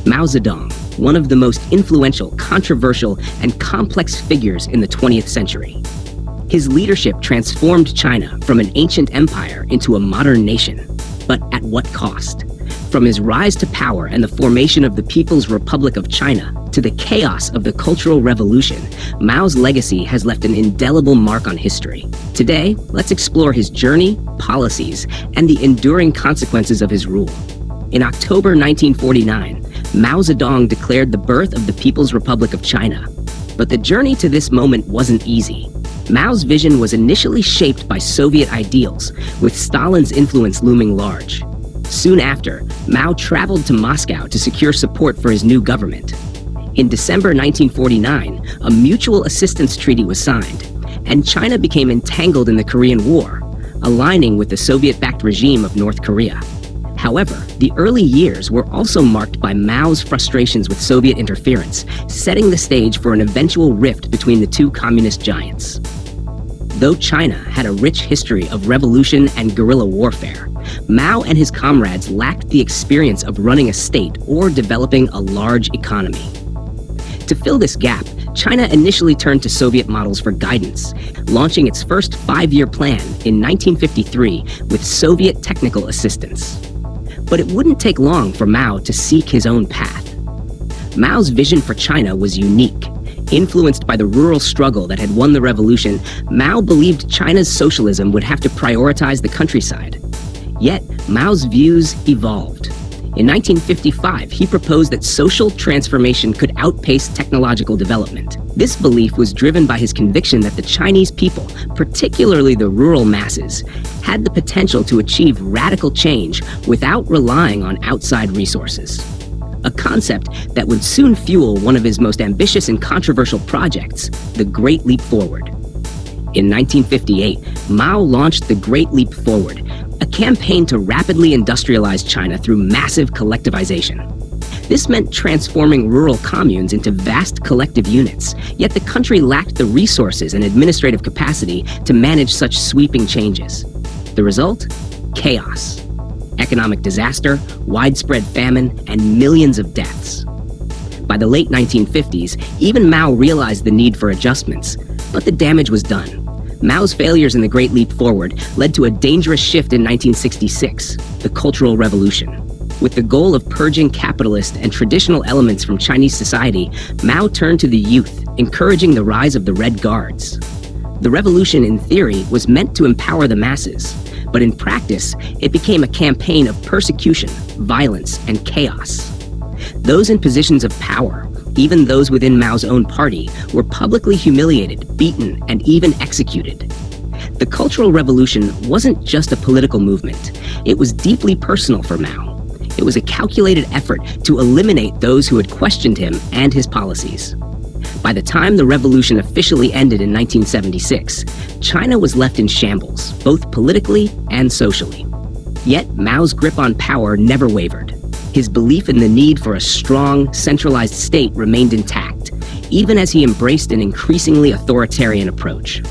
Mao Zedong, one of the most influential, controversial, and complex figures in the 20th century. His leadership transformed China from an ancient empire into a modern nation. But at what cost? From his rise to power and the formation of the People's Republic of China to the chaos of the Cultural Revolution, Mao's legacy has left an indelible mark on history. Today, let's explore his journey, policies, and the enduring consequences of his rule. In October 1949, Mao Zedong declared the birth of the People's Republic of China. But the journey to this moment wasn't easy. Mao's vision was initially shaped by Soviet ideals, with Stalin's influence looming large. Soon after, Mao traveled to Moscow to secure support for his new government. In December 1949, a mutual assistance treaty was signed, and China became entangled in the Korean War, aligning with the Soviet-backed regime of North Korea. However, the early years were also marked by Mao's frustrations with Soviet interference, setting the stage for an eventual rift between the two communist giants. Though China had a rich history of revolution and guerrilla warfare, Mao and his comrades lacked the experience of running a state or developing a large economy. To fill this gap, China initially turned to Soviet models for guidance, launching its first five-year plan in 1953 with Soviet technical assistance. But it wouldn't take long for Mao to seek his own path. Mao's vision for China was unique. Influenced by the rural struggle that had won the revolution, Mao believed China's socialism would have to prioritize the countryside. Yet, Mao's views evolved. In 1955, he proposed that social transformation could outpace technological development. This belief was driven by his conviction that the Chinese people, particularly the rural masses, had the potential to achieve radical change without relying on outside resources. A concept that would soon fuel one of his most ambitious and controversial projects, the Great Leap Forward. In 1958, Mao launched the Great Leap Forward, a campaign to rapidly industrialize China through massive collectivization. This meant transforming rural communes into vast collective units, yet the country lacked the resources and administrative capacity to manage such sweeping changes. The result? Chaos. Economic disaster, widespread famine, and millions of deaths. By the late 1950s, even Mao realized the need for adjustments, but the damage was done. Mao's failures in the Great Leap Forward led to a dangerous shift in 1966, the Cultural Revolution. With the goal of purging capitalist and traditional elements from Chinese society, Mao turned to the youth, encouraging the rise of the Red Guards. The revolution, in theory, was meant to empower the masses, but in practice, it became a campaign of persecution, violence, and chaos. Those in positions of power, even those within Mao's own party, were publicly humiliated, beaten, and even executed. The Cultural Revolution wasn't just a political movement. It was deeply personal for Mao. It was a calculated effort to eliminate those who had questioned him and his policies. By the time the revolution officially ended in 1976, China was left in shambles, both politically and socially. Yet Mao's grip on power never wavered. His belief in the need for a strong, centralized state remained intact, even as he embraced an increasingly authoritarian approach.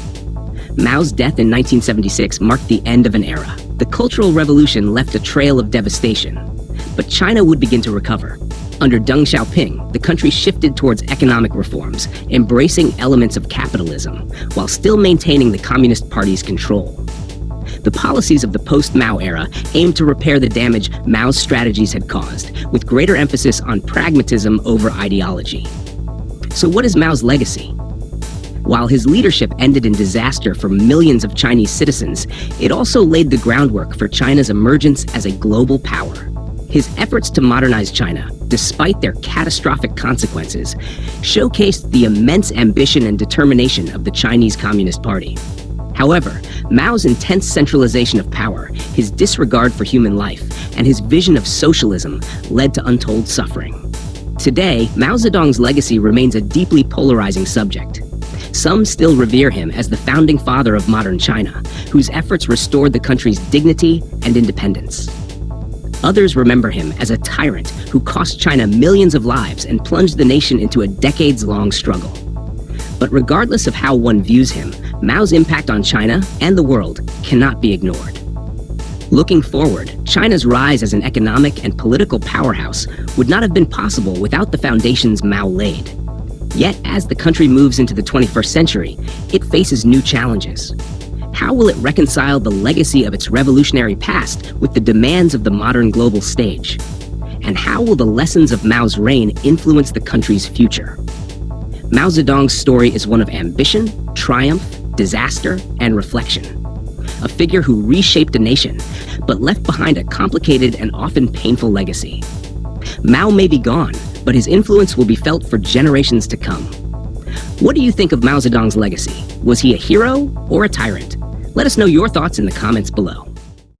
Mao's death in 1976 marked the end of an era. The Cultural Revolution left a trail of devastation, but China would begin to recover. Under Deng Xiaoping, the country shifted towards economic reforms, embracing elements of capitalism, while still maintaining the Communist Party's control. The policies of the post-Mao era aimed to repair the damage Mao's strategies had caused, with greater emphasis on pragmatism over ideology. So what is Mao's legacy? While his leadership ended in disaster for millions of Chinese citizens, it also laid the groundwork for China's emergence as a global power. His efforts to modernize China, despite their catastrophic consequences, showcased the immense ambition and determination of the Chinese Communist Party. However, Mao's intense centralization of power, his disregard for human life, and his vision of socialism led to untold suffering. Today, Mao Zedong's legacy remains a deeply polarizing subject. Some still revere him as the founding father of modern China, whose efforts restored the country's dignity and independence. Others remember him as a tyrant who cost China millions of lives and plunged the nation into a decades-long struggle. But regardless of how one views him, Mao's impact on China and the world cannot be ignored. Looking forward, China's rise as an economic and political powerhouse would not have been possible without the foundations Mao laid. Yet, as the country moves into the 21st century, it faces new challenges. How will it reconcile the legacy of its revolutionary past with the demands of the modern global stage? And how will the lessons of Mao's reign influence the country's future? Mao Zedong's story is one of ambition, triumph, disaster, and reflection. A figure who reshaped a nation, but left behind a complicated and often painful legacy. Mao may be gone, but his influence will be felt for generations to come. What do you think of Mao Zedong's legacy? Was he a hero or a tyrant? Let us know your thoughts in the comments below.